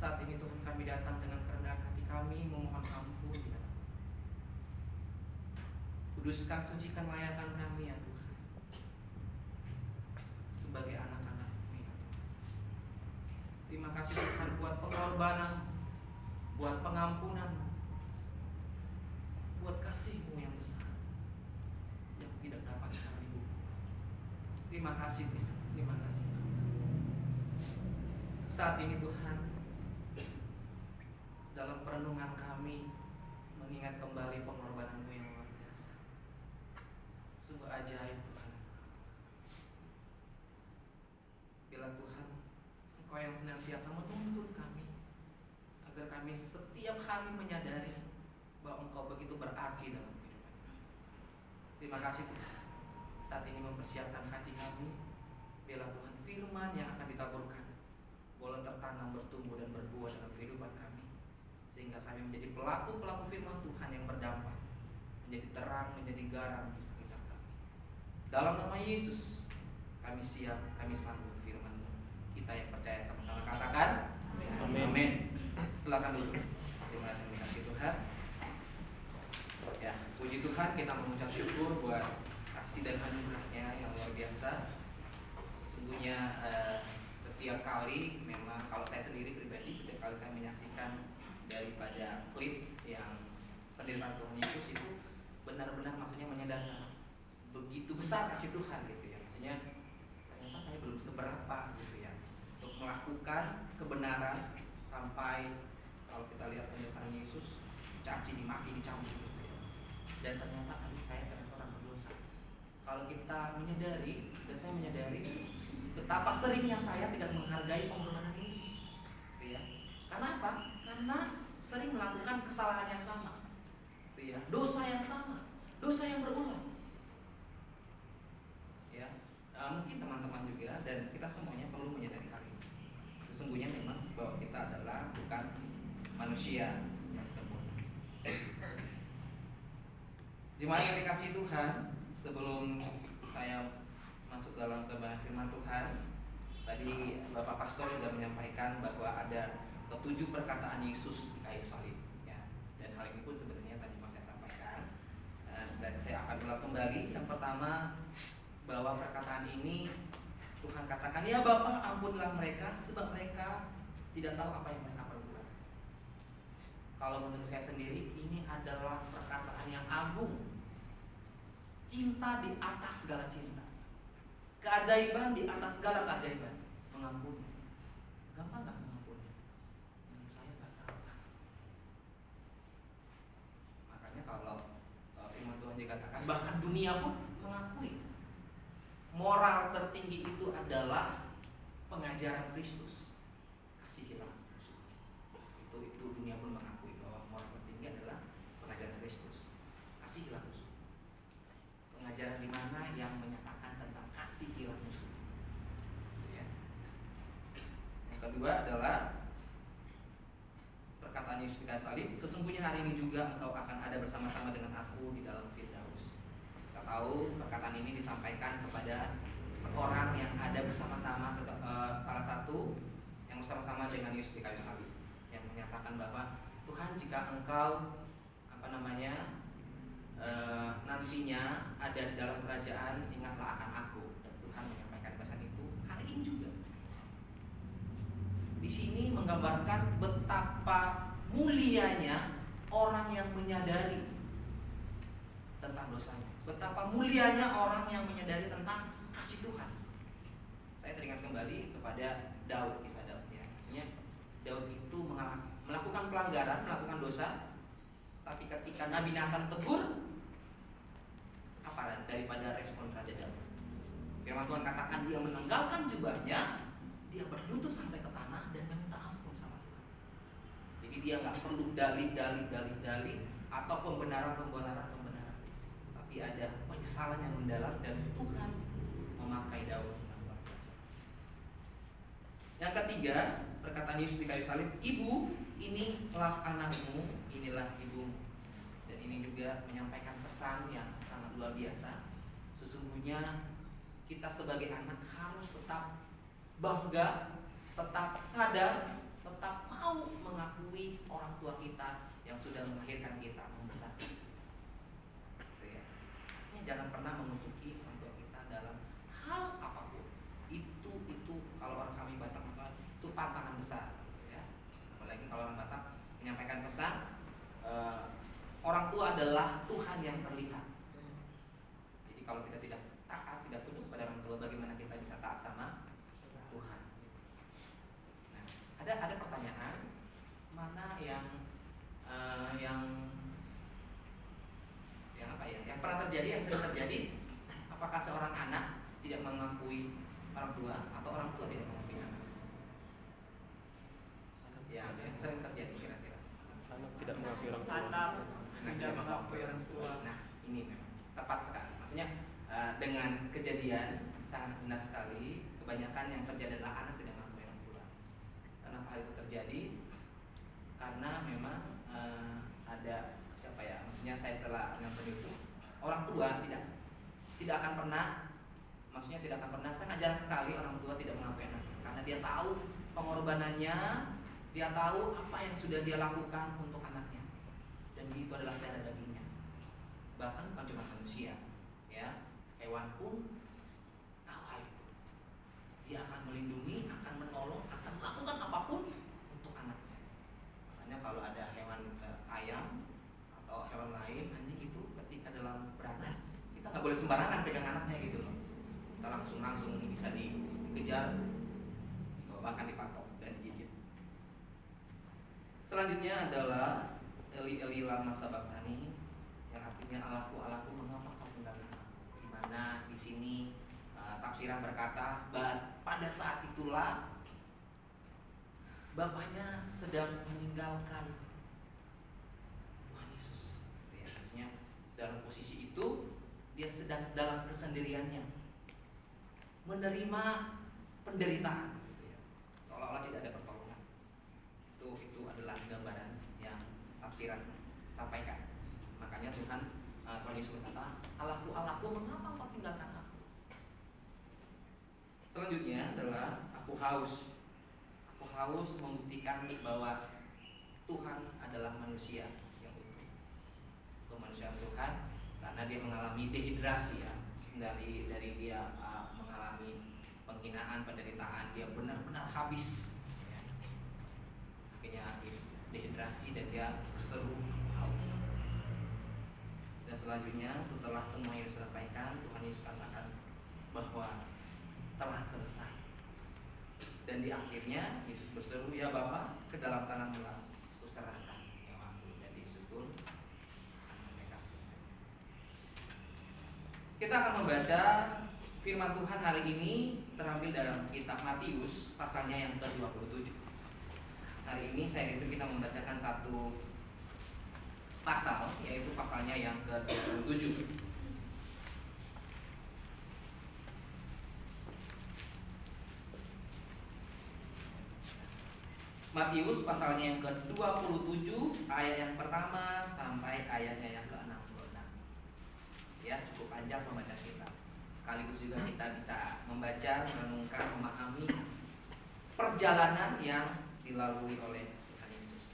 Saat ini Tuhan kami datang dengan kerendahan hati kami memohon ampun ya. Kuduskan, sucikan, layakan kami ya Tuhan sebagai anak-anak-Mu ya Tuhan. Terima kasih Tuhan buat pengorbanan, buat pengampunan, buat kasih-Mu yang besar yang tidak dapat kami ukur. Terima kasih Tuhan, terima kasih. Saat ini Tuhan, dalam perenungan kami mengingat kembali pengorbanan-Mu yang luar biasa. Sungguh ajaib Tuhan. Bila Tuhan, Engkau yang senantiasa menuntun kami agar kami setiap hari menyadari bahwa Engkau begitu berarti dalam kehidupan kami. Terima kasih Tuhan. Saat ini mempersiapkan hati kami, bila Tuhan firman yang akan ditaburkan boleh tertanam, bertumbuh dan berbuah dalam kehidupan kami, sehingga kami menjadi pelaku-pelaku firman Tuhan yang berdampak, menjadi terang, menjadi garam di sekitar kami. Dalam nama Yesus kami siap, kami sambut firman-Mu. Kita yang percaya sama-sama katakan amin. Amin. Silakan duduk. Terima kasih Tuhan. Ya, puji Tuhan, kita mengucap syukur buat kasih dan anugerah-Nya yang luar biasa. Sesungguhnya setiap kali, memang kalau saya sendiri pribadi, setiap kali saya menyaksikan daripada klip yang penderitaan Tuhan Yesus itu benar-benar maksudnya menyadarkan begitu besar kasih Tuhan gitu ya. Maksudnya ternyata saya belum seberapa gitu ya untuk melakukan kebenaran, sampai kalau kita lihat penderitaan Yesus dicaci, dimaki, dicambuk gitu ya. Dan ternyata saya ternyata orang berdosa. Kalau kita menyadari, dan saya menyadari betapa seringnya saya tidak menghargai pengorbanan Yesus gitu ya. Karena apa? Karena sering melakukan kesalahan yang sama gitu ya. Dosa yang sama, dosa yang berulang ya. Mungkin teman-teman juga dan kita semuanya perlu menyadari hal ini. Sesungguhnya memang bahwa kita adalah bukan manusia yang sempurna. Jemaat yang dikasihi Tuhan, sebelum saya masuk dalam kebenaran firman Tuhan, tadi Bapak Pastor sudah menyampaikan bahwa ada ketujuh perkataan Yesus di kayu salib ya. Dan hal ini pun sebenarnya tadi mau saya sampaikan, dan saya akan ulang kembali. Yang pertama, bahwa perkataan ini Tuhan katakan, ya Bapa, ampunilah mereka sebab mereka tidak tahu apa yang mereka perbuat. Kalau menurut saya sendiri, ini adalah perkataan yang agung. Cinta di atas segala cinta, keajaiban di atas segala keajaiban. Mengampuni, gampang gak mengampuni? Menurut saya gak gampang. Makanya kalau firman Tuhan dikatakan, bahkan dunia pun mengakui moral tertinggi itu adalah pengajaran Kristus. Kasihilah musuh. Itu dunia pun mengakui bahwa moral tertinggi adalah pengajaran Kristus. Kasihilah musuh. Pengajaran di mana yang menyatakan tentang kasihilah musuh. Ya. Yang kedua adalah perkataan Yesus di kayu salib, sesungguhnya hari ini juga engkau akan ada bersama-sama dengan aku di dalam Firdaus. Kita tahu perkataan ini disampaikan kepada seorang yang ada bersama-sama, salah satu yang bersama-sama dengan Yesus di kayu salib, yang menyatakan bahwa Tuhan, jika engkau nantinya ada di dalam kerajaan, ingatlah akan aku. Dan Tuhan menyampaikan pesan itu hari ini juga. Di sini menggambarkan betapa mulianya orang yang menyadari tentang dosanya, betapa mulianya orang yang menyadari tentang kasih Tuhan. Saya teringat kembali kepada Daud, kisah Daud ya. Maksudnya Daud itu melakukan pelanggaran, melakukan dosa, tapi ketika Nabi Nathan tegur, apa daripada respon Raja Daud? Firman Tuhan katakan dia menanggalkan jubahnya, dia berlutut sampai ke tanah dan meminta ampun sama Tuhan. Jadi dia nggak perlu dalih atau pembenaran, tapi ada penyesalan yang mendalam dan Tuhan memakai Daud dengan luar biasa. Yang ketiga, perkataan Yesus di kayu salib, ibu, inilah anakmu, inilah ibumu. Dan ini juga menyampaikan pesan yang sangat luar biasa. Sesungguhnya kita sebagai anak harus tetap bangga, tetap sadar tetap mau mengakui orang tua kita yang sudah melahirkan kita, membesarkan kita. Gitu ya. Jangan pernah mengutuki orang tua kita dalam hal apapun. Itu kalau orang kami Batak maka itu pantangan besar, gitu ya. Apalagi kalau orang Batak menyampaikan pesan, orang tua adalah Tuhan yang terlihat. Jadi kalau kita tidak taat, tidak tunduk pada orang tua, bagaimana kita bisa taat sama Tuhan? Nah, ada pertanyaan, mana yang apa ya? Yang pernah terjadi, yang sering terjadi? Apakah seorang anak tidak mengakui orang tua atau orang tua tidak mengakui anak? Ya, yang sering terjadi kira-kira. Anak tidak mengakui orang tua. Anak tidak mengakui orang tua. Nah, ini memang tepat sekali. Maksudnya dengan kejadian sangat benar sekali. Kebanyakan yang terjadi adalah anak tidak mengakui orang tua. Kenapa hal itu terjadi? Karena memang ada siapa ya? Maksudnya saya telah nonton itu, orang tua tidak akan pernah, maksudnya tidak akan pernah, sangat jarang sekali orang tua tidak mengakui anak, karena dia tahu pengorbanannya, dia tahu apa yang sudah dia lakukan untuk anaknya, dan itu adalah darah dagingnya. Bahkan bukan cuma manusia, ya, hewan pun tahu hal itu. Dia akan melindungi, akan menolong, akan melakukan apapun untuk anaknya. Makanya kalau ada hewan ayam atau hewan lain, anjing itu ketika dalam beranak, kita nggak boleh sembarangan pegang anaknya gitu loh. Kita langsung bisa dikejar, bahkan dipatok dan digigit. Selanjutnya adalah Eli lama sabaqtani, yang artinya Allahku mengapa kau tinggalkan aku? Di mana di sini tafsiran berkata, pada saat itulah bapaknya sedang meninggalkan Tuhan Yesus. Ya, artinya dalam posisi itu dia sedang dalam kesendiriannya, menerima penderitaan, gitu ya. Seolah-olah tidak ada pertolongan. Itu adalah gambaran yang tafsiran sampaikan. Makanya Tuhan Yesus berkata, Allahku mengapa kau tinggalkan aku? Selanjutnya adalah aku haus membuktikan bahwa Tuhan adalah manusia yang utuh. Kemanusiaan Tuhan, karena dia mengalami dehidrasi ya, dari dia mengalami penghinaan, penderitaan, dia benar-benar habis ya. Akhirnya Yesus dehidrasi dan dia berseru haus. Dan selanjutnya setelah semua yang disampaikan, Tuhan Yesus katakan bahwa telah selesai. Dan di akhirnya Yesus berseru, ya Bapa, ke dalam tangan-Mu kuserahkan nyawaku. Dan Yesus pun menyelesaikan semuanya. Kita akan membaca firman Tuhan hari ini terambil dalam kitab Matius pasalnya yang ke-27. Hari ini saya rindu kita membacakan satu pasal, yaitu pasalnya yang ke-27. Matius pasalnya yang ke-27 ayat yang pertama sampai ayatnya yang ke-66. Ya, cukup panjang pembacaan kita. Sekaligus juga kita bisa membaca, merenungkan, memahami perjalanan yang dilalui oleh Tuhan Yesus.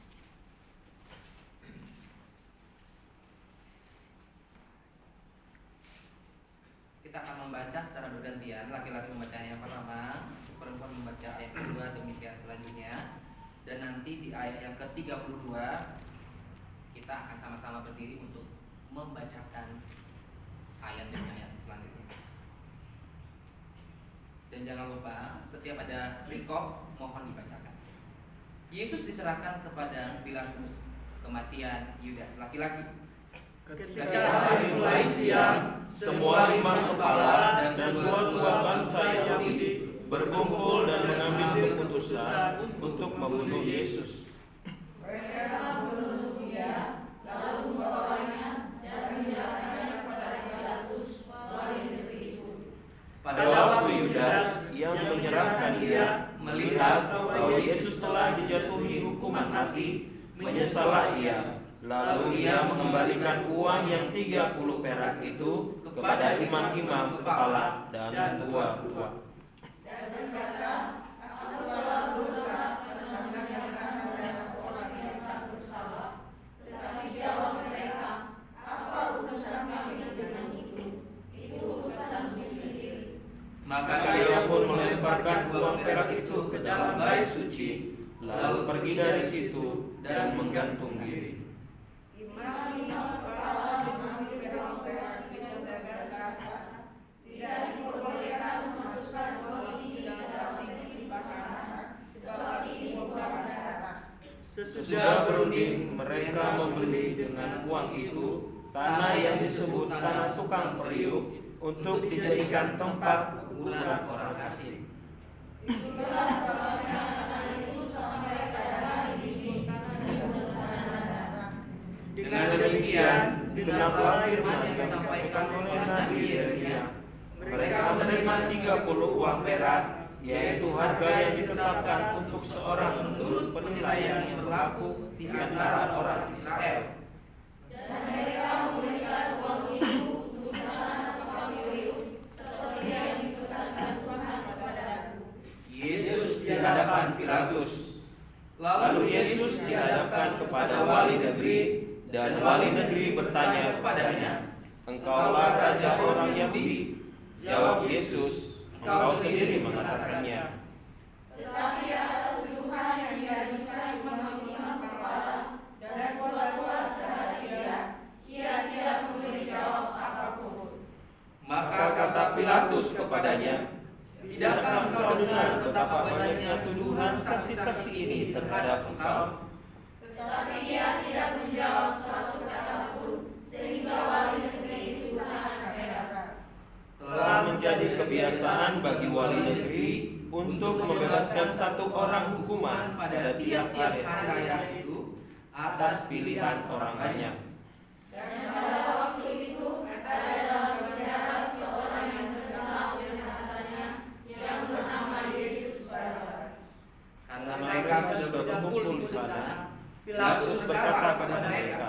Kita akan membaca secara bergantian, laki-laki membaca yang pertama, perempuan membaca ayat kedua, demikian selanjutnya. Dan nanti di ayat yang ke-32 kita akan sama-sama berdiri untuk membacakan ayat demi ayat selanjutnya. Dan jangan lupa setiap ada perikop mohon dibacakan. Yesus diserahkan kepada Pilatus, kematian Yudas laki-laki. Ketika hari mulai siang, semua 5 kepala dan tua-tua bangsa Yahudi berkumpul dan mengambil keputusan untuk membunuh Yesus. Mereka menuntut Dia, lalu membawanya dan menyerahkannya kepada Pilatus, wali negeri itu. Pada waktu Yudas yang menyerahkan dia melihat bahwa Yesus telah dijatuhi hukuman mati, menyesallah ia. Lalu ia mengembalikan uang yang 30 perak itu kepada imam-imam kepala dan tua-tua. Dan berkata, aku telah berusaha menangkap perak itu ke dalam bait suci, lalu pergi dari situ dan menggantung diri. Imam-imam kepala mengambil uang perak itu dan berkata, tidak diperbolehkan memasukkan uang ini ke dalam peti pasangan, sebab ini bukan darah. Sesudah berunding, mereka membeli dengan uang itu tanah yang disebut tanah tukang periuk untuk dijadikan tempat kuburan orang asing. Itulah sebabnya tanah itu sampai pada hari ini disebut tanah darah. Dengan demikian, genaplah firman yang disampaikan oleh Nabi Yeremia. Mereka menerima 30 uang perak, yaitu harga yang ditetapkan untuk seorang menurut penilaian yang berlaku di antara orang Israel. Dan mereka memberikan uang itu untuk tanah tukang periuk, seperti yang dipesankan Tuhan kepadaku. Yesus di hadapan Pilatus. Lalu Yesus dihadapkan kepada wali negeri, dan wali negeri bertanya kepadanya, "Engkaulah raja orang Yahudi?" Jawab Yesus, "Engkau sendiri mengatakannya." Tetapi atas tuduhan yang diajukan imam-imam kepala dan tua-tua terhadap ia tidak memberi jawab apapun. Maka kata Pilatus kepadanya, "Tidakkah engkau dengar betapa banyaknya tuduhan saksi-saksi ini terhadap engkau?" Tetapi ia tidak menjawab suatu kata pun, sehingga wali negeri itu sangat heran. Telah menjadi kebiasaan bagi wali negeri untuk membebaskan satu orang hukuman pada tiap-tiap hari raya itu atas pilihan orang banyak. Dan pada waktu itu ada dalam penjara seorang yang terkenal kejahatannya yang bernama Yesus Barabas. Karena mereka sudah berkumpul di sana, Pilatus berkata kepada mereka,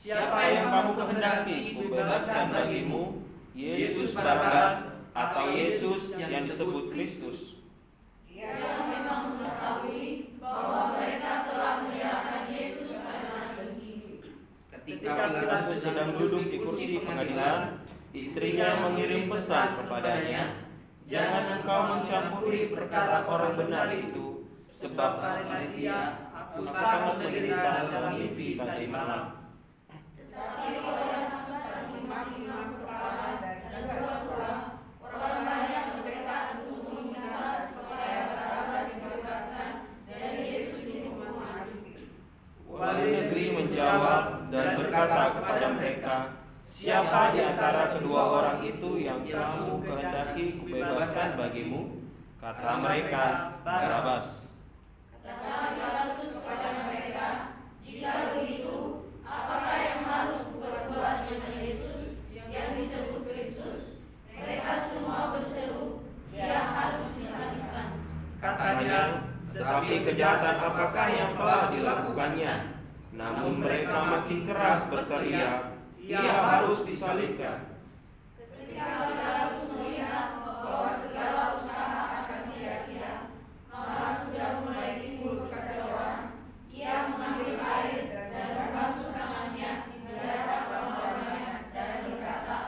"Siapa yang kamu kehendaki kubebaskan bagimu, Yesus Barabas atau Yesus yang disebut Kristus?" Ia memang mengetahui bahwa mereka telah menyerahkan Yesus karena dengki. Ketika Pilatus sedang duduk di kursi pengadilan, istrinya mengirim pesan kepadanya, "Jangan engkau mencampuri perkara orang benar itu, sebab oleh dia aku sangat menderita dalam mimpi tadi malam." Tetapi oleh sasaran imam-imam kepala dan tua-tua, orang banyak bertekad untuk meminta supaya Barabas dibebaskan dan Yesus dihukum mati. Wali negeri menjawab dan berkata kepada mereka, "Siapa di antara kedua orang itu yang kamu kehendaki kubebaskan bagimu?" Kata mereka, "Barabas." Kata Pilatus kepada mereka, "Jika begitu, apakah yang harus kuperbuat dengan Yesus yang disebut Kristus?" Mereka semua berseru, "Ia harus disalibkan." Katanya, "Tetapi kejahatan apakah yang telah dilakukannya?" Namun mereka makin keras berteriak, "Ia harus disalibkan." Ketika Pilatus melihat bahwa segala usaha akan sia-sia, maka sudah mulai timbul kekacauan, ia mengambil air dan membasuh tangannya di hadapan orang-orangnya dan berkata,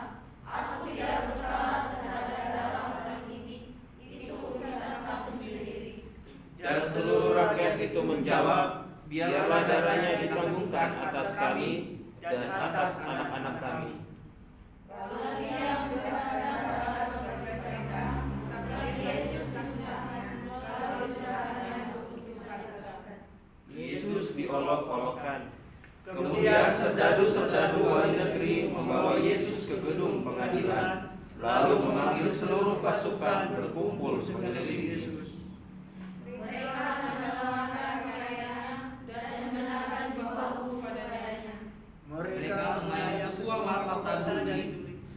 "Aku tidak bersalah terhadap darah orang ini, itu urusan kamu sendiri." Dan seluruh rakyat itu menjawab, "Biarlah darahnya ditanggungkan atas kami dan atas anak-anak kami." Lalu ia membebaskan Barabas bagi mereka, tetapi Yesus disusahkan, lalu diserahkannya untuk disalibkan. Yesus diolok-olokkan. Kemudian serdadu-serdadu wali negeri membawa Yesus ke gedung pengadilan, lalu memanggil seluruh pasukan berkumpul mengelilingi Yesus. Mereka menenangkan kayanya dan mengenakan jubahmu padanya. Mereka mengambil sebuah mahkota duri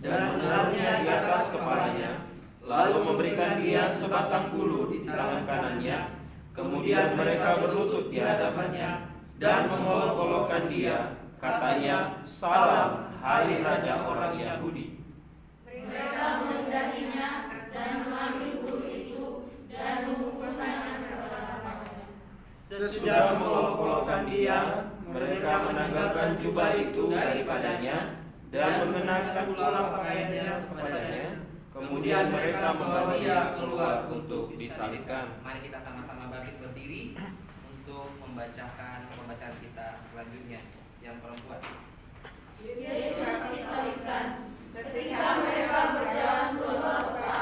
Dan menaruhnya di atas kepalanya, lalu memberikan dia sebatang bulu di tangan kanannya. Kemudian mereka berlutut di hadapannya dan mengolok-olokkan dia, katanya, "Salam, hai Raja orang Yahudi." Mereka merendahinya dan mengambil bulu itu dan memukulkannya ke kepalanya. Sesudah mengolok-olokkan dia, mereka menanggalkan jubah itu daripadanya dan mengenakan pula pakaiannya kepadanya. Kemudian mereka membawa dia keluar untuk disalibkan. Mari kita sama-sama bangkit berdiri untuk membacakan pembacaan kita selanjutnya. Yang perempuan. Yesus disalibkan. Ketika mereka berjalan keluar kota,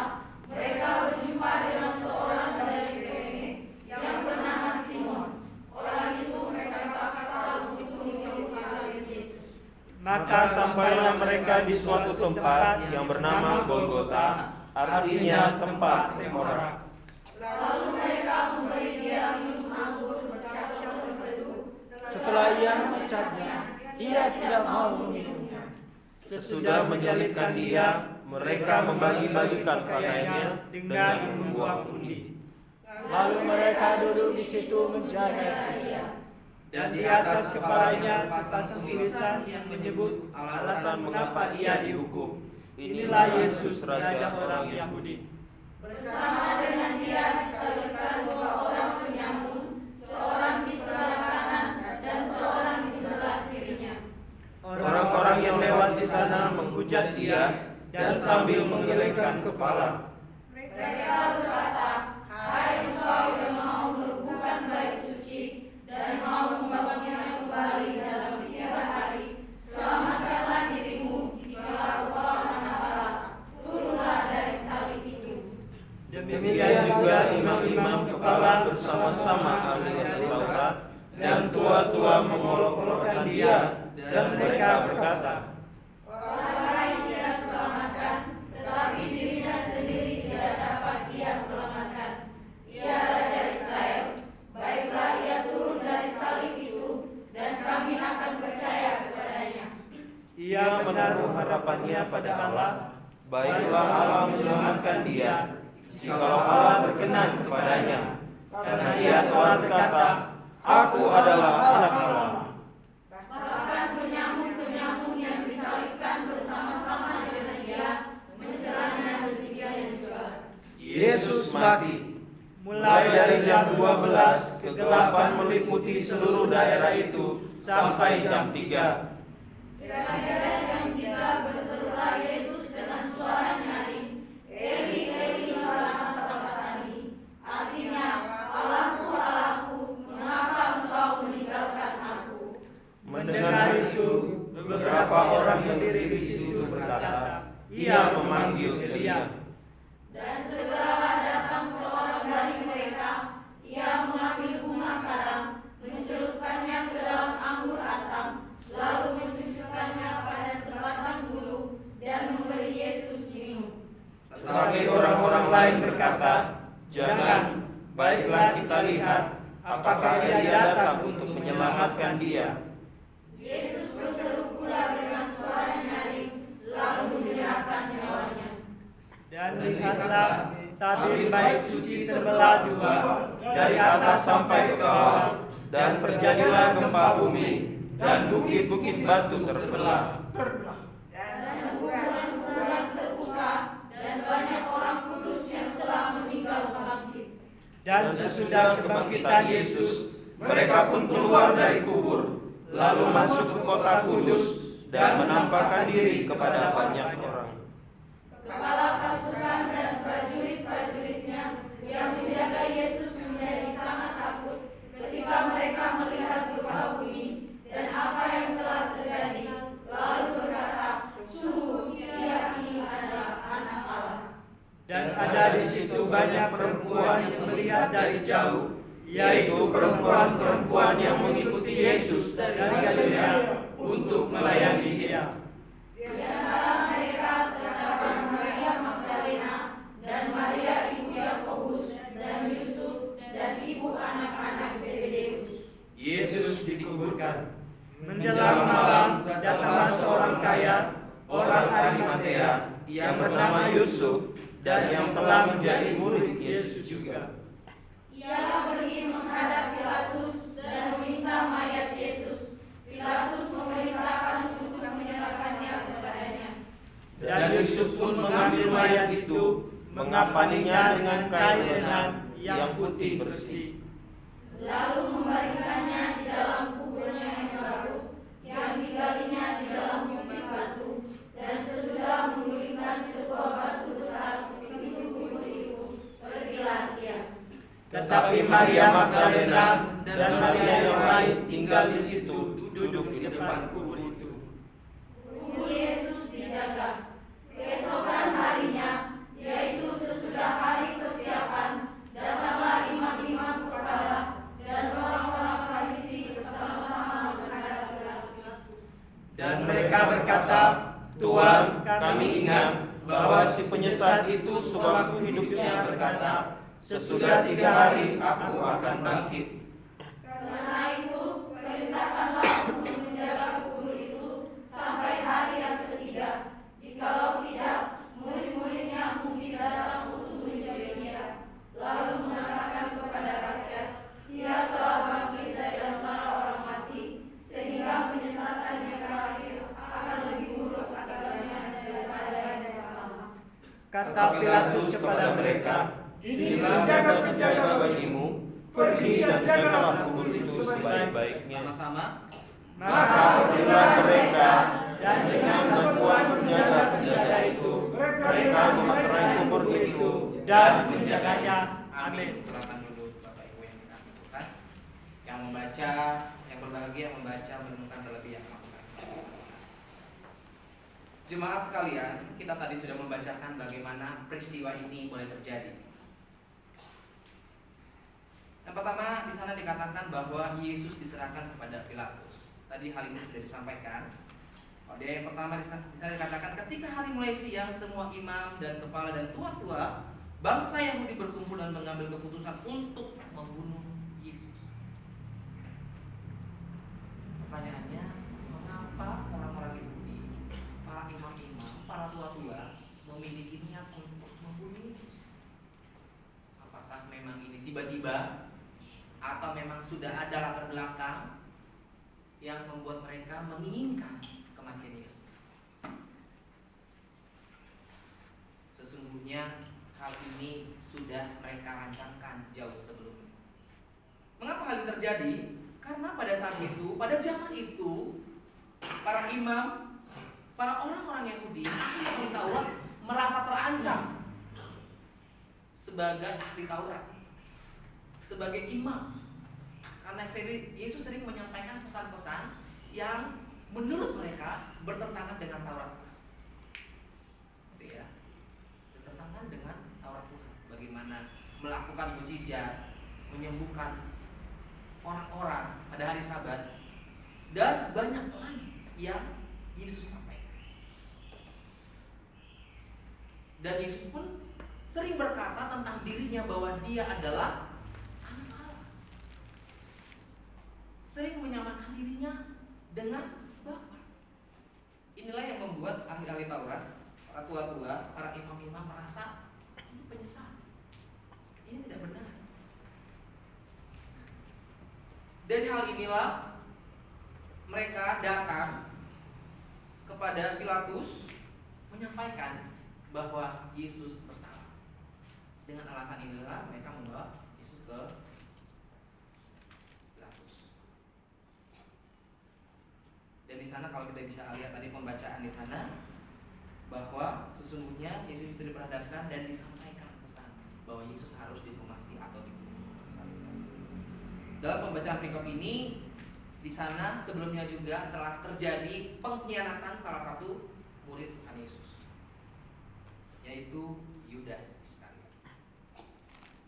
mereka berjumpa dengan seorang dari Kirene yang bernama Simon. Orang itu mereka paksa untuk menyalib Yesus. Maka sampailah mereka di suatu tempat yang bernama Golgota, artinya tempat tengkorak. Lalu mereka memberi dia minum anggur bercampur berteduh. Setelah ia memecatnya, ia tidak mau meminumnya. Sesudah menyalibkan dia, mereka membagi-bagikan pakaiannya dengan membuang undi. Lalu mereka duduk di situ menjaga dia. Dan di atas kepalanya terpasang tulisan yang menyebut alasan mengapa ia dihukum. Inilah Yesus, Raja orang Yahudi. Bersama dengan dia disalibkan dua orang penyamun, seorang di sebelah kanan dan seorang di sebelah kirinya. Orang-orang yang lewat di sana menghujat dia dan sambil menggelengkan kepala. Mereka berkata, "Hai engkau yang mau merubuhkan bait suci dan mau membangunnya kembali dalam 3 hari, selamatkanlah dirimu jika engkau anak Allah, turunlah dari salib itu." Demikian juga imam-imam kepala bersama-sama ahli Taurat dan tua-tua mengolok-olokkan dia, dan mereka berkata, Orang lain ia selamatkan, tetapi dirinya sendiri tidak dapat ia selamatkan. Ia Raja Israel, baiklah ia turun dari salib itu, dan kami akan percaya kepadanya. ia menaruh harapannya pada Allah, baiklah Allah menyelamatkan dia, jikalau Allah berkenan kepadanya, karena ia telah berkata, Aku adalah anak Allah. Bahkan penyamun-penyamun yang disalibkan bersama-sama dengan dia, mencerahnya demikian juga. Yesus mati. Mulai dari jam 12, kegelapan meliputi seluruh daerah itu sampai jam 3. Kira-kira jam 3 berserulah Yesus dengan suara nyaring, "Eli, Eli, lama sabachthani." Artinya, "Allahku, Allahku, mengapa engkau meninggalkan aku?" Mendengar itu, beberapa orang yang berdiri di situ berkata, Ia memanggil Elia. Dan segeralah datang seorang dari mereka. Ia mengambil bunga karang, mencelupkannya ke dalam anggur asam, lalu mencucukkannya pada sebatang bulu, dan memberi Yesus minum. Tetapi orang-orang lain berkata, Jangan, baiklah kita lihat, apakah Elia datang untuk menyelamatkan dia. Yesus berseru pula dengan suara nyaring, lalu menyerahkan nyawanya. Dan lihatlah, tabir bait suci terbelah dua, dari atas sampai ke bawah, dan terjadilah gempa bumi, dan bukit-bukit batu terbelah. Dan kuburan-kuburan terbuka, dan banyak orang kudus yang telah meninggal bangkit. Dan sesudah kebangkitan Yesus, mereka pun keluar dari kubur, lalu masuk ke kota kudus, dan menampakkan diri kepada banyak orang. Kepala pasukan dan prajurit-prajuritnya yang menjaga Yesus menjadi sangat takut ketika mereka melihat gempa bumi dan apa yang telah terjadi, lalu berkata, "Sungguh dia ini adalah anak Allah." Dan ada di situ banyak perempuan yang melihat dari jauh, yaitu perempuan-perempuan yang mengikuti Yesus dari Galilea untuk melayani Dia. Di antara mereka terdapat Maria Magdalena dan Maria ibu Yakobus dan Yusuf dan ibu anak-anak Zebedeus. Yesus dikuburkan. Menjelang malam, datanglah seorang kaya, orang Arimatea, yang bernama Yusuf, dan yang telah menjadi murid Yesus juga. Ia pergi menghadap Pilatus dan meminta mayat Yesus. Pilatus memerintahkan untuk menyerahkannya kepadanya. Dan Yusuf pun mengambil mayat itu, mengapaninya dengan kain lenan yang putih bersih. Lalu membaringkannya di dalam kuburnya yang baru, yang digalinya di dalam bukit batu, dan sesudah menggulingkan sebuah batu besar Maria Magdalena dan Maria yang lain tinggal di situ, duduk di depan kubur itu. Kubur Yesus dijaga. Keesokan harinya, yaitu sesudah hari persiapan, datanglah imam-imam kepala dan orang-orang Farisi bersama-sama menghadap Pilatus. Dan mereka berkata, Tuhan, Kami ingat bahwa si penyesat itu sewaktu hidupnya berkata, sesudah 3 hari aku akan bangkit. Karena itu, perintahkanlah untuk menjaga kubur itu sampai hari yang ketiga. Jikalau tidak, murid-muridnya mungkin datang untuk mencuri dia, lalu mengatakan kepada rakyat, ia telah bangkit dari antara orang mati, sehingga penyesatan yang terakhir akan lebih buruk akibatnya daripada yang pertama. kata Pilatus kepada mereka, Inilah penjaga bagimu, pergi dan jagalah kubur itu sebaik-baiknya. Sama-sama. maka Pergilah mereka, dan dengan bantuan penjaga-penjaga itu, mereka memeterai kubur itu dan menjaganya. Amin. Amin. Silakan duduk Bapak Ibu yang dikasihi Tuhan. Yang membaca, yang berbahagia membaca merenungkan terlebih yang melakukan. Jemaat sekalian, kita tadi sudah membacakan bagaimana peristiwa ini boleh terjadi. Yang pertama, di sana dikatakan bahwa Yesus diserahkan kepada Pilatus. Tadi hal ini sudah disampaikan. Yang pertama di sana dikatakan ketika hari mulai siang, semua imam dan kepala dan tua-tua bangsa Yahudi berkumpul dan mengambil keputusan untuk membunuh Yesus. Pertanyaannya, mengapa orang-orang Yahudi, para imam-imam, para tua-tua memiliki niat untuk membunuh Yesus? Apakah memang ini tiba-tiba atau memang sudah ada latar belakang yang membuat mereka menginginkan kematian Yesus? Sesungguhnya hal ini sudah mereka rancangkan jauh sebelumnya. Mengapa hal ini terjadi? Karena pada saat itu, pada zaman itu, para imam, para orang-orang Yahudi, ahli Taurat merasa terancam sebagai ahli Taurat, sebagai imam. Karena Yesus sering menyampaikan pesan-pesan yang menurut mereka bertentangan dengan Taurat. Gitu ya. Bertentangan dengan Taurat Tuhan. Bagaimana melakukan mukjizat, menyembuhkan orang-orang pada hari Sabat, dan banyak lagi yang Yesus sampaikan. Dan Yesus pun sering berkata tentang dirinya bahwa dia adalah anak Allah. Sering menyamakan dirinya dengan Bapa. Inilah yang membuat ahli-ahli Taurat, para tua-tua, para imam-imam merasa ini penyesal. Ini tidak benar. Dari hal inilah mereka datang kepada Pilatus menyampaikan bahwa Yesus bersalah. Dengan alasan inilah mereka membawa Yesus ke Pilatus. Dan di sana kalau kita bisa lihat tadi pembacaan di sana bahwa sesungguhnya Yesus itu diperhadapkan dan disampaikan pesan bahwa Yesus harus dihukum mati atau dibunuh. Dalam pembacaan perikop ini di sana sebelumnya juga telah terjadi pengkhianatan salah satu murid Tuhan Yesus, yaitu Yudas Iskariot.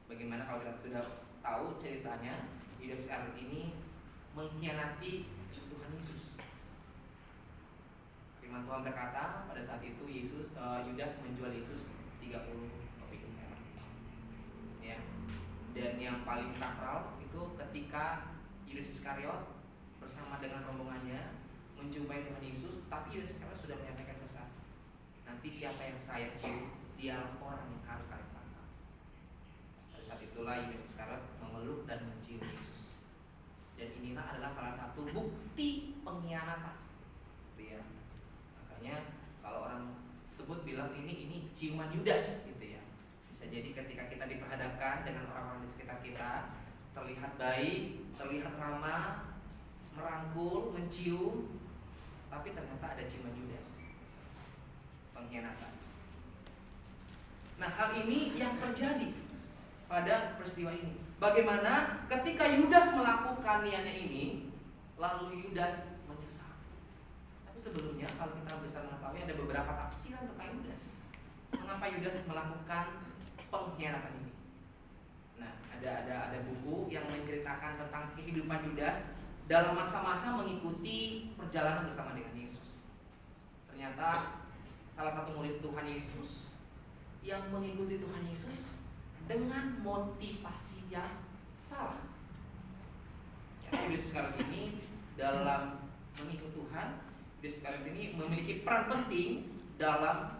Bagaimana kalau kita sudah tahu ceritanya, Yudas Iskariot ini mengkhianati Tuhan Yesus. Firman Tuhan berkata pada saat itu Yudas menjual Yesus 30 kopiah perak. Ya. Dan yang paling sakral itu ketika Yudas Iskariot bersama dengan rombongannya menjumpai Tuhan Yesus, tapi Yudas Iskariot sudah menyampaikan pesan, nanti siapa yang saya cium, dialah orang yang harus kalian tangkap. Pada saat itulah Yudas Iskariot memeluk dan mencium Yesus. Dan inilah adalah salah satu bukti pengkhianatan. Gitu ya. Makanya kalau orang sebut bilang ini ciuman Yudas gitu ya. Bisa jadi ketika kita diperhadapkan dengan orang-orang di sekitar kita, terlihat baik, terlihat ramah, merangkul, mencium, tapi ternyata ada ciuman Yudas, pengkhianatan. Nah, hal ini yang terjadi pada peristiwa ini. bagaimana ketika Yudas melakukan niatnya ini, lalu Yudas menyesal. Tapi sebelumnya kalau kita bisa mengetahui ada beberapa tafsiran tentang Yudas. Mengapa Yudas melakukan pengkhianatan ini? Nah, ada buku yang menceritakan tentang kehidupan Yudas dalam masa-masa mengikuti perjalanan bersama dengan Yesus. Ternyata salah satu murid Tuhan Yesus yang mengikuti Tuhan Yesus dengan motivasi yang salah. Yudas Iskariot ini dalam mengikuti Tuhan, Yudas Iskariot ini memiliki peran penting dalam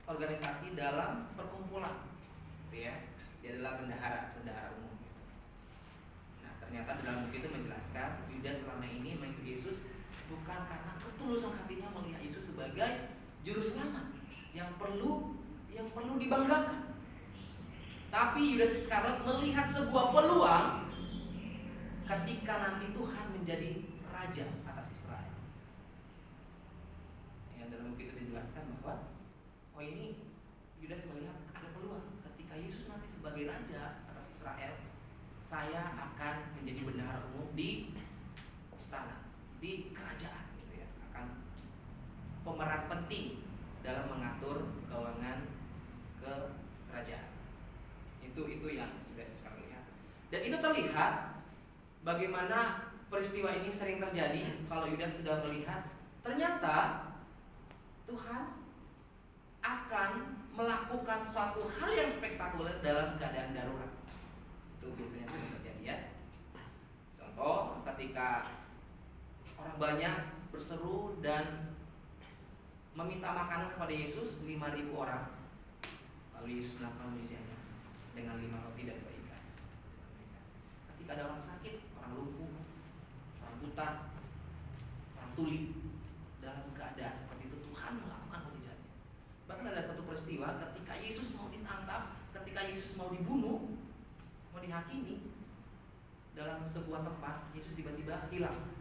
organisasi, dalam perkumpulan, gitu ya. Dia adalah bendahara umum. Nah, ternyata dalam buku itu menjelaskan Yudas selama ini mengikuti Yesus bukan karena ketulusan hatinya melihat Yesus sebagai juru selamat yang perlu dibanggakan. Tapi Yudas Iskariot melihat sebuah peluang ketika nanti Tuhan menjadi raja atas Israel. Yang dalam buku itu dijelaskan bahwa ini Yudas melihat ada peluang ketika Yesus nanti sebagai raja atas Israel, saya akan menjadi bendahara umum di istana, di kerajaan, gitu ya. Akan pemeran penting dalam mengatur keuangan ke kerajaan. Itu yang Yudas Iskariot lihat. Dan itu terlihat bagaimana peristiwa ini sering terjadi kalau Yudas sudah melihat ternyata Tuhan akan melakukan suatu hal yang spektakuler dalam keadaan darurat. Itu biasanya sering terjadi ya. Contoh ketika orang banyak berseru dan meminta makanan kepada Yesus, 5.000 orang. Lalu Yesus melakukan misinya dengan 5 roti dan 2 ikan. Ketika ada orang sakit, orang lumpuh, orang buta, orang tuli, dalam keadaan seperti itu Tuhan melakukan mujizatnya. Bahkan ada satu peristiwa ketika Yesus mau ditangkap, ketika Yesus mau dibunuh, mau dihakimi, dalam sebuah tempat Yesus tiba-tiba hilang.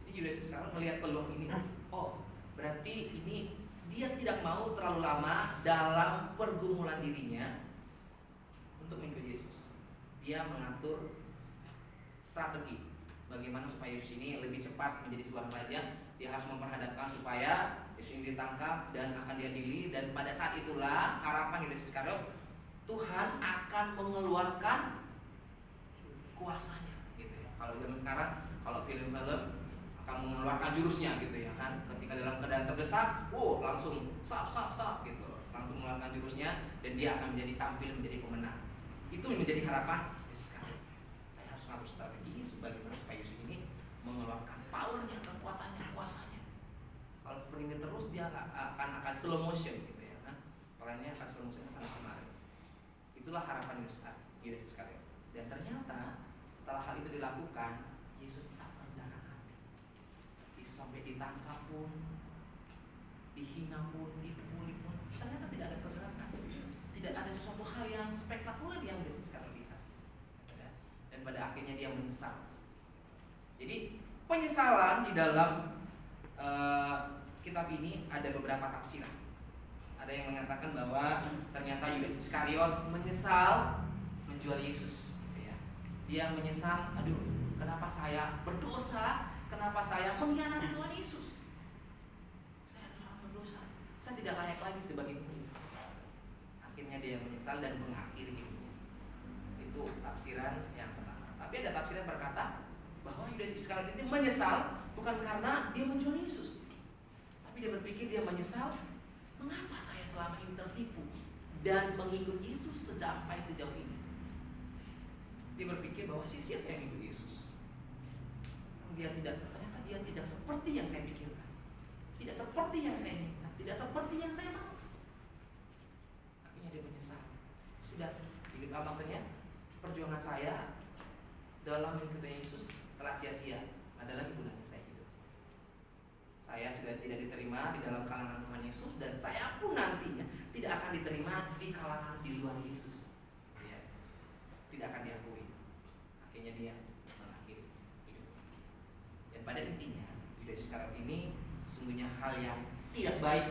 Jadi Yudas Iskariot melihat peluang ini. Oh, berarti ini dia tidak mau terlalu lama dalam pergumulan dirinya untuk mengikuti Yesus. Dia mengatur strategi bagaimana supaya Yesus ini lebih cepat menjadi seorang raja. Dia harus memperhadapkan supaya Yesus ini ditangkap dan akan diadili. Dan pada saat itulah harapan Yudas Iskariot, Tuhan akan mengeluarkan kuasanya, gitu ya. Kalau zaman sekarang, kalau film-film akan mengeluarkan jurusnya, gitu ya kan. Ketika dalam keadaan terdesak, langsung sap gitu, langsung mengeluarkan jurusnya dan dia akan tampil menjadi pemenang. Itu menjadi harapan Yesus Iskariot. Saya harus ngatur strategi supaya Yesus ini mengeluarkan powernya, kekuatannya, kuasanya. Kalau seperti ini terus dia akan slow motion, gitu ya kan. Perannya akan slow motion sana kemari. Itulah harapan Yudas Iskariot. Dan ternyata setelah hal itu dilakukan, Yesus tetap merendahkan hati. Yesus sampai ditangkap pun, dihina pun, dipukuli pun, ternyata tidak ada pergerakan. Tidak ada sesuatu hal yang spektakuler yang Yudas Iskariot lihat. Dan pada akhirnya dia menyesal. Jadi penyesalan di dalam kitab ini ada beberapa tafsiran. Ada yang mengatakan bahwa ternyata Yudas Iskariot menyesal menjual Yesus, gitu ya. Dia menyesal, aduh, kenapa saya berdosa, kenapa saya mengkhianati Tuhan Yesus. Saya adalah orang berdosa, saya tidak layak lagi sebagai murid. Akhirnya dia menyesal dan mengakhiri hidupnya. Itu tafsiran yang pertama. Tapi ada tafsiran berkata bahwa Yudas Iskariot itu menyesal bukan karena dia menjual Yesus, tapi dia berpikir dia menyesal, mengapa saya selama ini tertipu dan mengikut Yesus sampai sejauh ini. Dia berpikir bahwa sia-sia saya mengikut Yesus. Ternyata dia tidak seperti yang saya pikirkan, tidak seperti yang saya inginkan, tidak seperti yang saya mau. Akhirnya dia menyesal. Sudah, maksudnya perjuangan saya dalam mengikuti Yesus telah sia-sia. Ada lagi gunanya saya hidup. Saya sudah tidak diterima di dalam kalangan Tuhan Yesus, dan saya pun nantinya tidak akan diterima di kalangan di luar Yesus. Ya, tidak akan diakui. Akhirnya dia mengakhiri hidup. Dan pada intinya Yudas Iskariot ini sesungguhnya hal yang tidak baik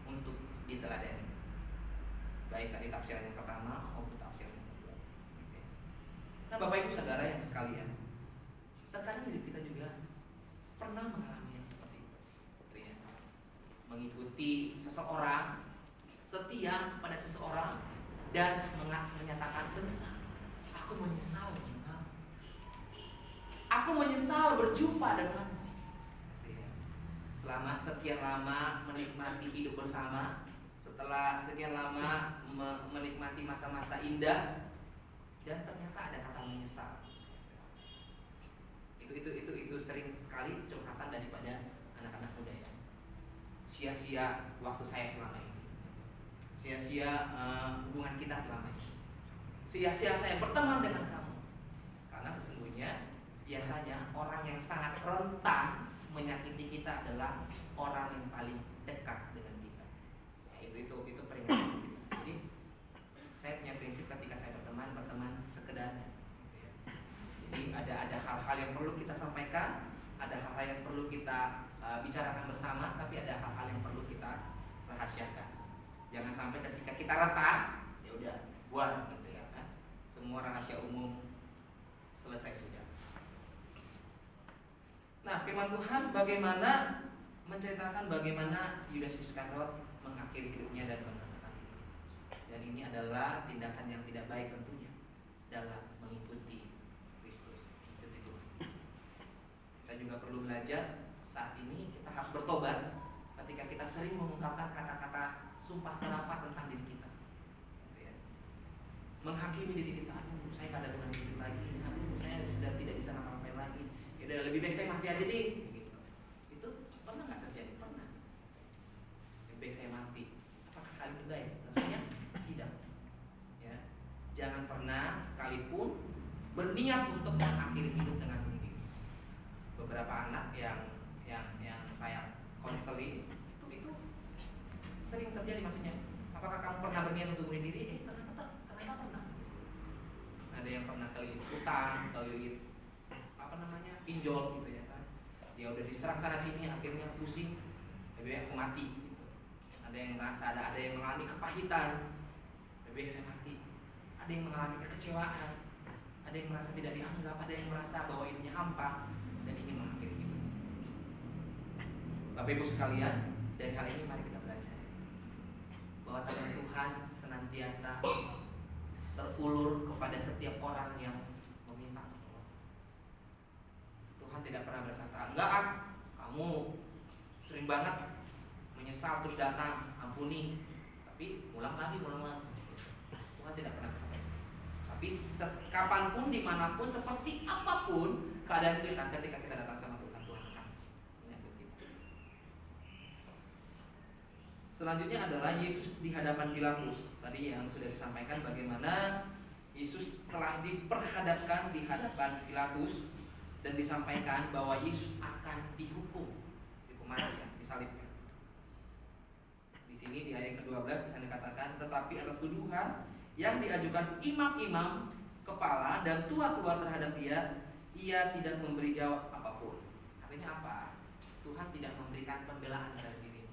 untuk diteladani. Baik tadi tafsiran yang pertama maupun tafsiran yang kedua. Bapak Ibu Saudara yang sekalian, terkadang hidup kita juga pernah mengalami yang seperti itu, gitu ya. Mengikuti seseorang, setia pada seseorang, dan menyatakan menyesal. Aku menyesal mengenal. Aku menyesal berjumpa denganmu. Gitu ya. Selama sekian lama menikmati hidup bersama, setelah sekian lama menikmati masa-masa indah, dan ternyata ada kata menyesal. Itu sering sekali curhatan daripada anak-anak muda ya. Sia-sia waktu saya selama ini, sia-sia hubungan kita selama ini, sia-sia saya berteman dengan kamu. Karena sesungguhnya biasanya orang yang sangat rentan menyakiti kita adalah orang yang paling dekat dengan kita. Ya, itu peringatan kita. Jadi saya punya prinsip ketika saya berteman sekedarnya. Jadi ada hal-hal yang perlu kita sampaikan, ada hal-hal yang perlu kita bicarakan bersama, tapi ada hal-hal yang perlu kita rahasiakan. Jangan sampai ketika kita retak, ya udah buang gitu ya kan. Semua rahasia umum selesai sudah. Nah, firman Tuhan bagaimana menceritakan bagaimana Yudas Iskariot mengakhiri hidupnya dan menentukan ini. Dan ini adalah tindakan yang tidak baik tentunya dalam mengikuti Kristus. Kita juga perlu belajar saat ini kita harus bertobat ketika kita sering mengungkapkan kata-kata sumpah serapah tentang diri kita. Gitu ya. Menghakimi diri kita, aduh saya gak ada gunanya hidup lagi, aduh saya sudah tidak bisa ngapa-ngapain lagi. Ya udah lebih baik saya mati aja deh. Gitu. Itu pernah nggak terjadi? Pernah. Lebih baik saya mati. Apakah hal itu baik? Tentunya tidak. Ya. Jangan pernah sekalipun berniat untuk mengakhiri hidup dengan bunuh diri. Beberapa anak yang saya konseling itu sering terjadi, maksudnya apakah kamu pernah berniat untuk bunuh diri? Ternyata pernah. Ada yang pernah kelilit utang, kelilit pinjol gitu ya kan. Dia udah diserang sana sini, akhirnya pusing, lebih baik aku mati gitu. Ada yang merasa ada yang mengalami kepahitan, lebih baik saya mati. Ada yang mengalami kekecewaan, ada yang merasa tidak dianggap, ada yang merasa bahwa hidupnya hampa dan ingin mengakhiri hidup. Bapak Ibu sekalian, dari hal ini mari kita belajar bahwa tangan Tuhan senantiasa terulur kepada setiap orang yang meminta tolong. Tuhan tidak pernah berkata, enggak kamu sering banget menyesal terus datang, ampuni, tapi ulang lagi. Tuhan tidak pernah berkata. Tapi kapanpun, dimanapun, seperti apapun keadaan kita, ketika kita datang sama Tuhan, Tuhan akan menyambut kita. Selanjutnya adalah Yesus di hadapan Pilatus. Tadi yang sudah disampaikan bagaimana Yesus telah diperhadapkan di hadapan Pilatus dan disampaikan bahwa Yesus akan dihukum mati, disalibkan. Di sini di ayat ke-12 bisa dikatakan, tetapi atas tuduhan yang diajukan imam-imam, kepala dan tua-tua terhadap dia, ia tidak memberi jawab apapun. Artinya apa? Tuhan tidak memberikan pembelaan dari diri.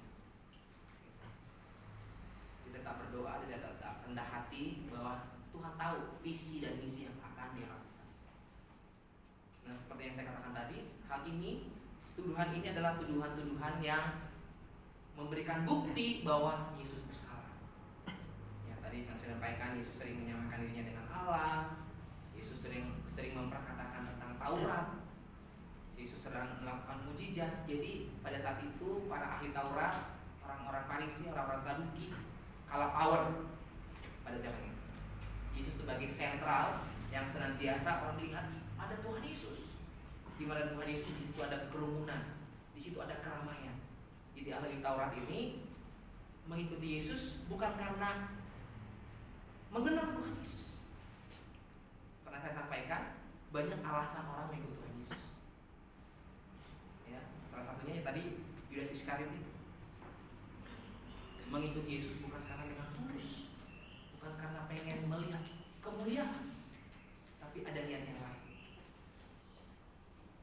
Dia tetap berdoa, dia tetap rendah hati bahwa Tuhan tahu visi dan misi yang akan dia lakukan. Nah, seperti yang saya katakan tadi, hal ini, tuduhan ini adalah tuduhan-tuduhan yang memberikan bukti bahwa Yesus bersalah. Ya, tadi yang saya sampaikan, Yesus sering menyamakan dirinya dengan Allah. Yesus sering memperkatakan tentang Taurat. Yesus sering melakukan mujizat. Jadi pada saat itu para ahli Taurat, orang-orang Farisi, orang-orang Saduki kalah power pada zaman itu. Yesus sebagai sentral yang senantiasa orang melihat ada Tuhan Yesus. Di mana Tuhan Yesus, di situ ada kerumunan, di situ ada keramaian. Jadi ahli Taurat ini mengikuti Yesus bukan karena mengenal Tuhan Yesus. Pernah saya sampaikan, banyak alasan orang mengikuti Tuhan Yesus. Ya, salah satunya ya tadi Yudas Iskariot itu mengikuti Yesus bukan karena dengan tulus, bukan karena pengen melihat kemuliaan, tapi ada niat yang lain.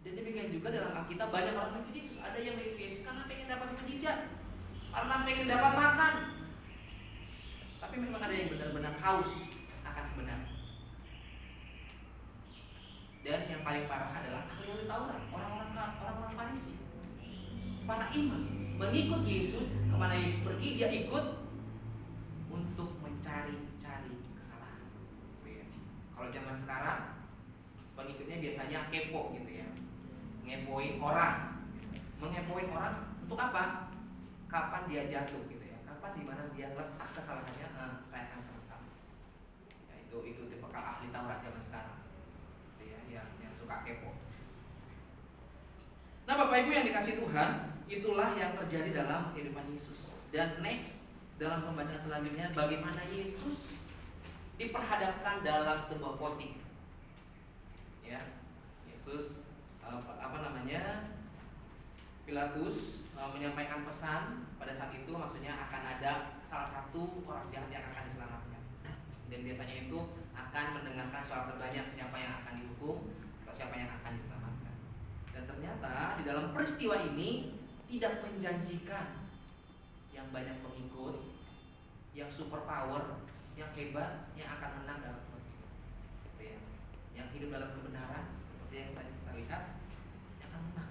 Dan demikian juga dalam Alkitab banyak orang mengikuti Yesus. Ada yang mengikuti Yesus karena pengen dapat mujizat, karena pengen dapat makan. Tapi memang ada yang benar-benar haus akan kebenaran. paling parah adalah ahli Taurat, orang-orang Farisi, para imam mengikut Yesus. Kemana Yesus pergi dia ikut untuk mencari-cari kesalahan. Kalau zaman sekarang pengikutnya biasanya kepo gitu ya, ngepoin orang. Mengepoin orang untuk apa? Kapan dia jatuh gitu ya, kapan dimana dia letak kesalahannya, saya akan serta. Ya, itu tipikal ahli Taurat zaman sekarang gitu ya, yang suka kepo. Nah Bapak Ibu yang dikasih Tuhan, itulah yang terjadi dalam kehidupan Yesus. Dan next, dalam pembacaan selanjutnya, bagaimana Yesus diperhadapkan dalam sebuah voting. Ya, Yesus Pilatus menyampaikan pesan pada saat itu, maksudnya akan ada salah satu orang jahat yang akan diselamatkan. Dan biasanya itu akan mendengarkan suara terbanyak, siapa yang akan dihukum atau siapa yang akan diselamatkan. Dan ternyata di dalam peristiwa ini tidak menjanjikan yang banyak pengikut, yang super power, yang hebat, yang akan menang dalam voting. Gitu ya. Yang hidup dalam kebenaran seperti yang tadi kita lihat, yang akan menang.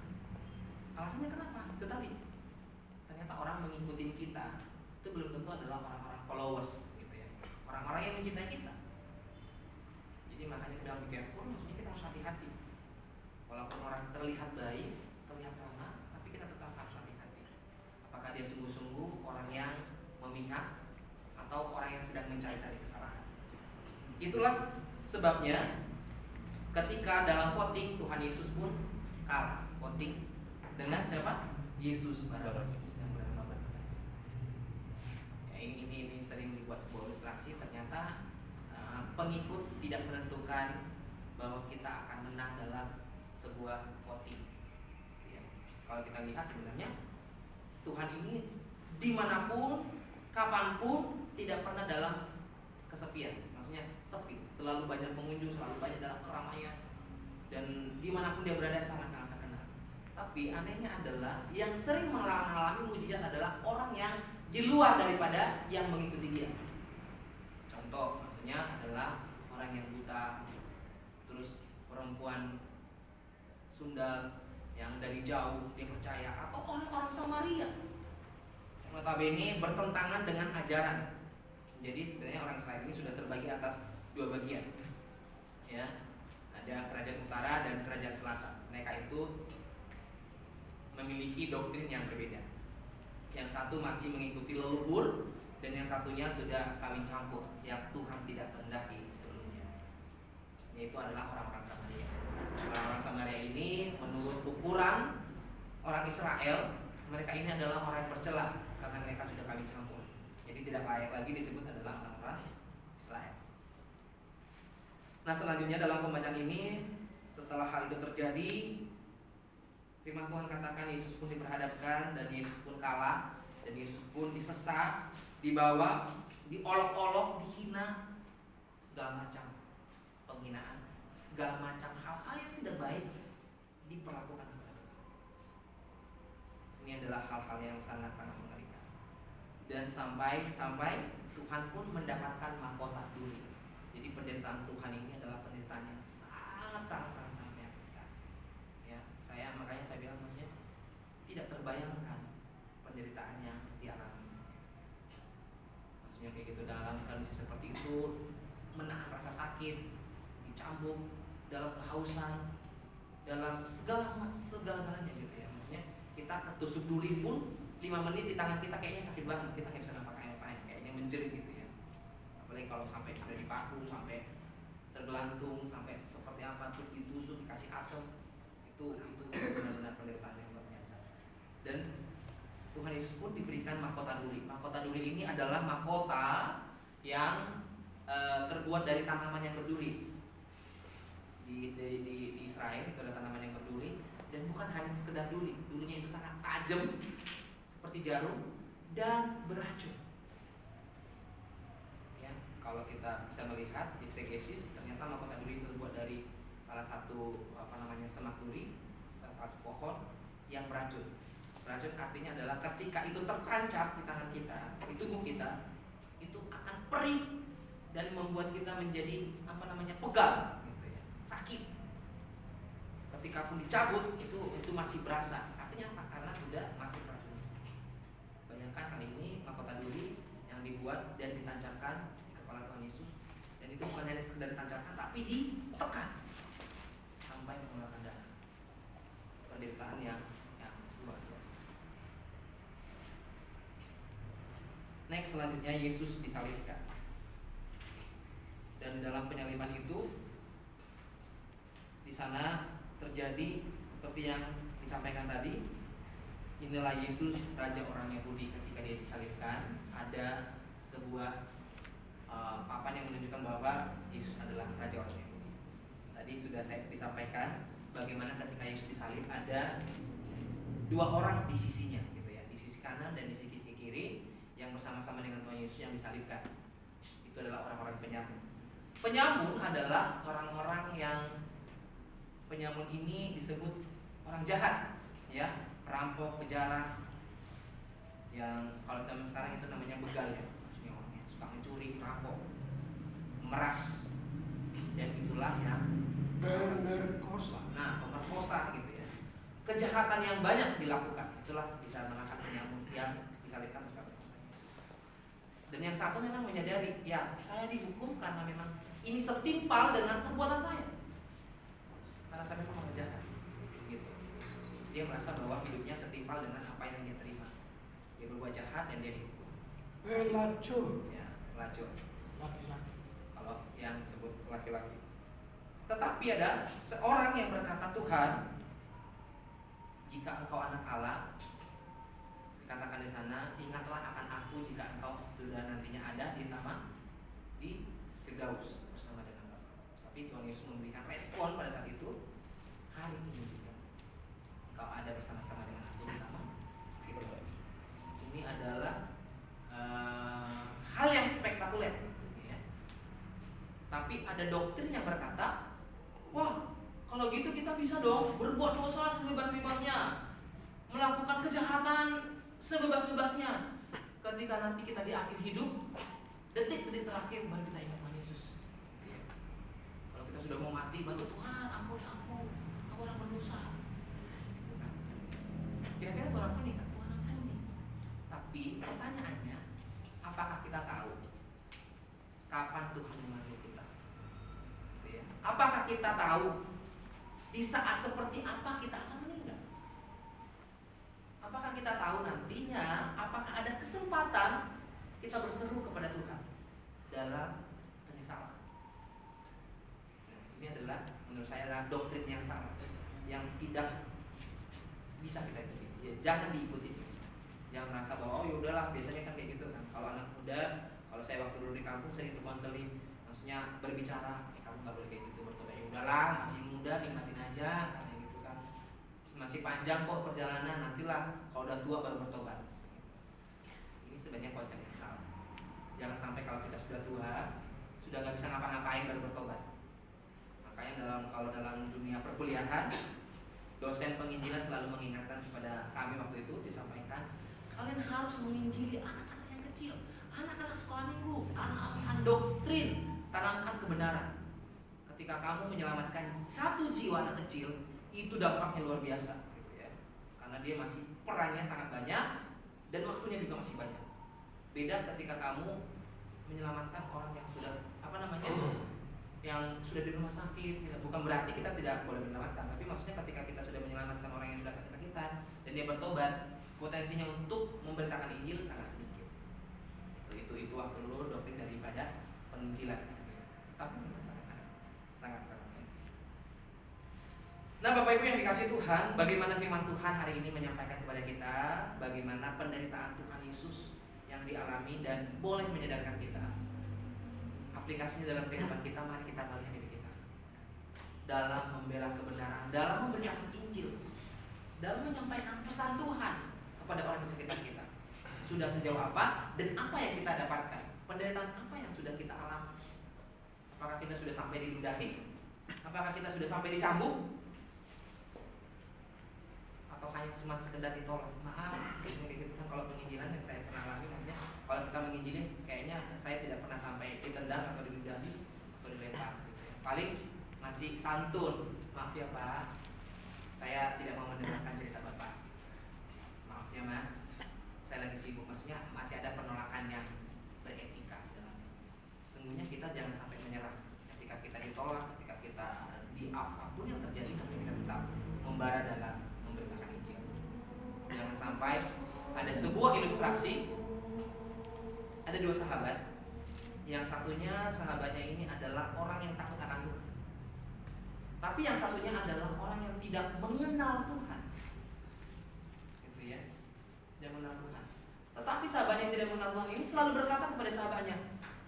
Alasannya kenapa? Itu tadi. Ternyata orang mengikuti kita itu belum tentu adalah orang-orang followers, gitu ya. Orang-orang yang mencintai kita. Jadi makanya dalam pikirku, maksudnya kita harus hati-hati. Walaupun orang terlihat baik, terlihat ramah, tapi kita tetap harus hati-hati. Apakah dia sungguh-sungguh orang yang memihak atau orang yang sedang mencari-cari kesalahan? Itulah sebabnya ketika dalam voting Tuhan Yesus pun kalah voting dengan siapa? Yesus Barabas yang bernama Barabas. Ya, ini sering dibuat sebuah ilustrasi. Ternyata pengikut tidak menentukan bahwa kita akan menang dalam sebuah voting. Ya. Kalau kita lihat sebenarnya Tuhan ini dimanapun, kapanpun tidak pernah dalam kesepian. Maksudnya sepi, selalu banyak pengunjung, selalu banyak dalam keramaian, dan dimanapun dia berada sangat-sangat terkenal. Tapi anehnya adalah yang sering mengalami mujizat adalah orang yang di luar daripada yang mengikuti dia. Contoh maksudnya adalah orang yang buta, terus perempuan sundal yang dari jauh dia percaya, atau orang-orang Samaria yang notabene bertentangan dengan ajaran. Jadi sebenarnya orang Israel ini sudah terbagi atas dua bagian, ya, ada kerajaan utara dan kerajaan selatan. Mereka itu memiliki doktrin yang berbeda. Yang satu masih mengikuti leluhur, dan yang satunya sudah kawin campur yang Tuhan tidak kehendaki sebelumnya. Yaitu adalah orang-orang Samaria. Orang-orang Samaria ini menurut ukuran orang Israel, mereka ini adalah orang yang bercela karena mereka sudah kawin campur. Jadi tidak layak lagi disebut adalah orang-orang Israel. Nah selanjutnya dalam pembacaan ini, setelah hal itu terjadi, firman Tuhan katakan Yesus pun diperhadapkan, dan Yesus pun kalah, dan Yesus pun disesat, dibawa, diolok-olok, dihina, segala macam penghinaan, segala macam hal-hal yang tidak baik diperlakukan kepada Tuhan. Ini adalah hal-hal yang sangat-sangat mengerikan. Dan sampai Tuhan pun mendapatkan mahkota duri. Jadi penderitaan Tuhan ini adalah penderitaan yang sangat menyakitkan. Ya, makanya saya bilang maksudnya tidak terbayangkan penderitaan yang dialami. Maksudnya kayak gitu, dalam kondisi seperti itu menahan rasa sakit, dicambuk, dalam kehausan, dalam segala-galanya gitu ya. Maksudnya kita ketusuk duri pun 5 menit di tangan kita kayaknya sakit banget, kita nggak bisa ngapain-ngapain, kayaknya menjerit gitu ya. Apalagi kalau sampai sudah dipaku, sampai tergelantung, sampai seperti apa, terus ditusuk, dikasih asam, itu benar-benar penderitaan yang luar biasa. Dan Tuhan Yesus pun diberikan mahkota duri. Mahkota duri ini adalah mahkota yang terbuat dari tanaman yang berduri. Di Israel itu ada tanaman yang berduri, dan bukan hanya sekedar duri, durinya itu sangat tajam seperti jarum dan beracun. Ya, kalau kita bisa melihat di eksegesis, ternyata mahkota duri itu terbuat dari salah satu semak duri, salah satu pohon yang beracun. Beracun artinya adalah ketika itu tertancap di tangan kita, di tubuh kita, itu akan perih dan membuat kita menjadi pegal, gitu ya, sakit. ketika pun dicabut itu masih berasa. Artinya apa? Karena sudah masuk racun. Bayangkan kali ini mahkota duri yang dibuat dan ditancapkan di kepala Tuhan Yesus, dan itu bukan hanya sekedar ditancapkan tapi ditekan sampai mengeluarkan darah. Penderitaan yang luar biasa. Next, selanjutnya Yesus disalibkan. Dan dalam penyaliban itu di sana terjadi seperti yang disampaikan tadi. Inilah Yesus, Raja orang Yahudi. Ketika dia disalibkan, ada sebuah papan yang menunjukkan bahwa Yesus adalah Raja orang Yahudi. Tadi sudah saya disampaikan bagaimana ketika Yesus disalib ada dua orang di sisinya, gitu ya, di sisi kanan dan di sisi kiri, yang bersama-sama dengan Tuhan Yesus yang disalibkan. Itu adalah orang-orang penyamun. Penyamun adalah orang-orang yang penyamun ini disebut orang jahat, ya, perampok, penjara, yang kalau zaman sekarang itu namanya begal, ya, maksudnya orang yang suka mencuri, merampok, memeras, dan itulah yang Pemerkosa. Nah, pemerkosa gitu ya. Kejahatan yang banyak dilakukan, itulah bisa mengangkat penyamun yang disalibkan bersama Tuhan Yesus. Dan yang satu memang menyadari, ya saya dihukum karena memang ini setimpal dengan perbuatan saya. Karena saya memang orang jahat. Gitu. Dia merasa bahwa hidupnya setimpal dengan apa yang dia terima. Dia berbuat jahat dan dia dihukum. Pelacur. Ya, pelacur. Laki-laki. Kalau yang disebut laki-laki. Tetapi ada seorang yang berkata, Tuhan, jika engkau anak Allah, dikatakan di sana, ingatlah akan aku jika engkau sudah nantinya ada di taman di Firdaus bersama dengan Bapa. Tapi Tuhan Yesus memberikan respon pada saat itu, hari ini juga engkau ada bersama-sama dengan aku di taman Firdaus. Ini adalah hal yang spektakuler, ya. Tapi ada doktrin yang berkata, wah, kalau gitu kita bisa dong berbuat dosa sebebas-bebasnya, melakukan kejahatan sebebas-bebasnya. Ketika nanti kita di akhir hidup, detik-detik terakhir baru kita ingat Tuhan Yesus. Ya. Kalau kita sudah mau mati, baru Tuhan ampuni aku orang berdosa. Bukan. Kira-kira Tuhan ampuni kan? Tuhan ampuni. Tapi pertanyaannya, apakah kita tahu kapan Tuhan memanggil kita? Ya. Apakah kita tahu di saat seperti apa kita akan meninggal? Apakah kita tahu nantinya, apakah ada kesempatan kita berseru kepada Tuhan dalam penyesalan? Nah, ini adalah menurut saya adalah doktrin yang salah, yang tidak bisa kita ikuti. Ya, jangan diikuti. Jangan merasa bahwa oh yaudahlah biasanya kan kayak gitu kan. Kalau anak muda, kalau saya waktu dulu di kampung sering itu konseling, maksudnya berbicara, kamu nggak boleh kayak gitu, bertobat. Ya udahlah, masih muda, nikmatin aja, kayak gitu kan. Masih panjang kok perjalanan, nantilah kalau udah tua baru bertobat. Ini sebenarnya konsep yang salah. Jangan sampai kalau kita sudah tua, sudah nggak bisa ngapa-ngapain baru bertobat. Makanya kalau dalam dunia perkuliahan, dosen penginjilan selalu mengingatkan kepada kami waktu itu, disampaikan, kalian harus menginjili anak-anak yang kecil, anak-anak sekolah minggu, tanamkan doktrin, tanamkan kebenaran. Ketika kamu menyelamatkan satu jiwa anak kecil, itu dampaknya luar biasa, gitu ya. Karena dia masih perannya sangat banyak dan waktunya juga masih banyak. Beda ketika kamu menyelamatkan orang yang sudah yang sudah di rumah sakit. Bukan berarti kita tidak boleh menyelamatkan, tapi maksudnya ketika kita sudah menyelamatkan orang yang sudah sakit-sakitan dan dia bertobat, potensinya untuk memberitakan Injil sangat sedikit. Itu waktu dulu doktrin daripada penginjilan. Tapi memang sangat. Nah, Bapak Ibu yang dikasih Tuhan, bagaimana firman Tuhan hari ini menyampaikan kepada kita bagaimana penderitaan Tuhan Yesus yang dialami dan boleh menyadarkan kita. Aplikasinya dalam kehidupan kita, mari kita melihat diri kita dalam membela kebenaran, dalam memberitakan Injil, dalam menyampaikan pesan Tuhan kepada orang di sekitar kita. Sudah sejauh apa dan apa yang kita dapatkan? Penderitaan apa yang sudah kita alami? Apakah kita sudah sampai diludahi? Apakah kita sudah sampai dicambuk? Atau hanya cuma sekedar ditolak? Maaf, kayak gitu kan. Kalau penginjilan yang saya pernah alami, maksudnya kalau kita menginjili, kayaknya saya tidak pernah sampai ditendang atau diludahi atau dilempar. Paling masih santun, maaf ya Pak, Saya tidak mau mendengarkan cerita Bapak. Maaf ya Mas, saya lagi sibuk. Maksudnya masih ada penolakan yang beretika. Sesungguhnya kita jangan sampai menyerah. Ketika kita ditolak, ketika kita di apapun yang terjadi, nanti kita tetap membara dalam memberitakan Injil. Jangan sampai ada sebuah ilustrasi. Ada dua sahabat. Yang satunya sahabatnya ini adalah orang yang takut akan Tuhan. Tapi yang satunya adalah orang yang tidak mengenal Tuhan. Gitu ya. Tidak mengenal Tuhan. Tetapi sahabatnya yang tidak mengenal Tuhan ini selalu berkata kepada sahabatnya,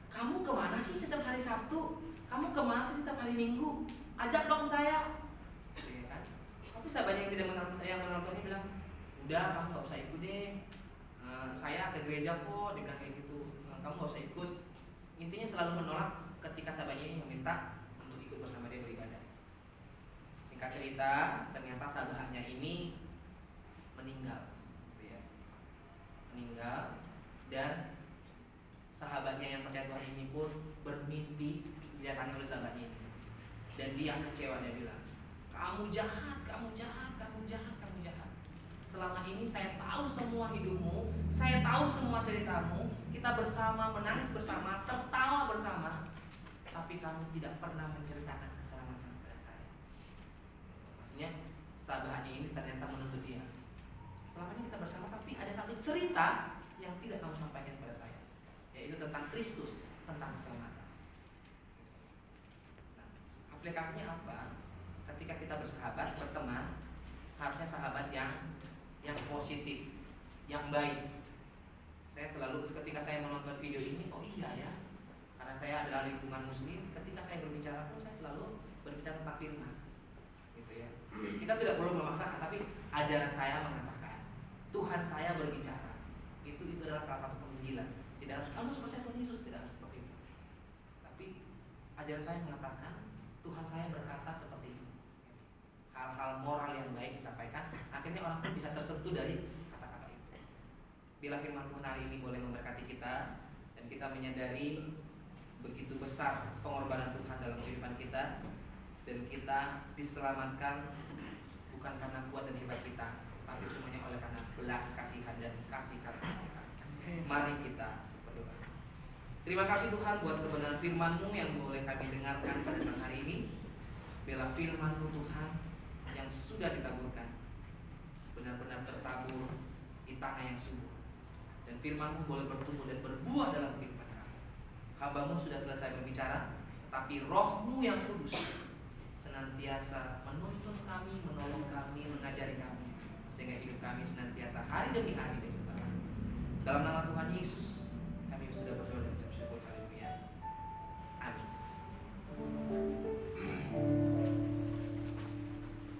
"Kamu kemana sih setiap hari Sabtu? Kamu kemana sih setiap hari Minggu? Ajak dong saya." Gitu ya kan? Tapi sahabatnya yang mengenal Tuhan ini bilang, "Udah, kamu gak usah ikut deh. Saya ke gereja kok." Dia bilang kayak gitu. "Kamu gak usah ikut." Intinya selalu menolak ketika sahabatnya ini meminta untuk ikut bersama dia beribadah. Singkat cerita, ternyata sahabatnya ini meninggal, gitu ya. Meninggal, dan sahabatnya yang percaya Tuhan ini pun bermimpi didatangi oleh sahabatnya ini. Dan dia kecewa, dia bilang, "Kamu jahat, kamu jahat, kamu jahat, kamu jahat. Selama ini saya tahu semua hidupmu, saya tahu semua ceritamu, kita bersama, menangis bersama, tertawa bersama, tapi kamu tidak pernah menceritakan keselamatan kepada saya." Maksudnya sahabatnya ini ternyata menuntut dia, "Selama ini kita bersama, tapi ada satu cerita yang tidak kamu sampaikan kepada saya, yaitu tentang Kristus, tentang keselamatan." Nah, aplikasinya apa? Ketika kita bersahabat, berteman, harusnya sahabat yang positif, yang baik. Saya selalu ketika saya menonton video ini, oh iya ya, karena saya adalah lingkungan muslim, ketika saya berbicara pun saya selalu berbicara tentang firman, gitu ya. Kita tidak perlu memaksakan, tapi ajaran saya mengatakan, Tuhan saya berbicara. Itu adalah salah satu penginjilan. Tidak harus kamu percaya Tuhan Yesus, tidak harus seperti itu. Tapi ajaran saya mengatakan Tuhan saya berkata seperti itu. Hal-hal moral yang baik disampaikan, akhirnya orang pun bisa tersentuh dari kata-kata itu. Bila firman Tuhan hari ini boleh memberkati kita, dan kita menyadari begitu besar pengorbanan Tuhan dalam kehidupan kita, dan kita diselamatkan bukan karena kuat dan hebat kita, tapi semuanya oleh karena belas kasihan dan kasih karunia kita. Mari kita berdoa. Terima kasih Tuhan buat kebenaran firman-Mu yang boleh kami dengarkan pada saat hari ini. Bila firman-Mu Tuhan yang sudah ditaburkan benar-benar tertabur di tanah yang subur, dan firman-Mu boleh bertumbuh dan berbuah dalam kehidupan kami. Hamba-Mu sudah selesai berbicara, tapi Roh-Mu yang kudus senantiasa menuntun kami, menolong kami, mengajari kami, sehingga hidup kami senantiasa hari demi hari dalam nama Tuhan Yesus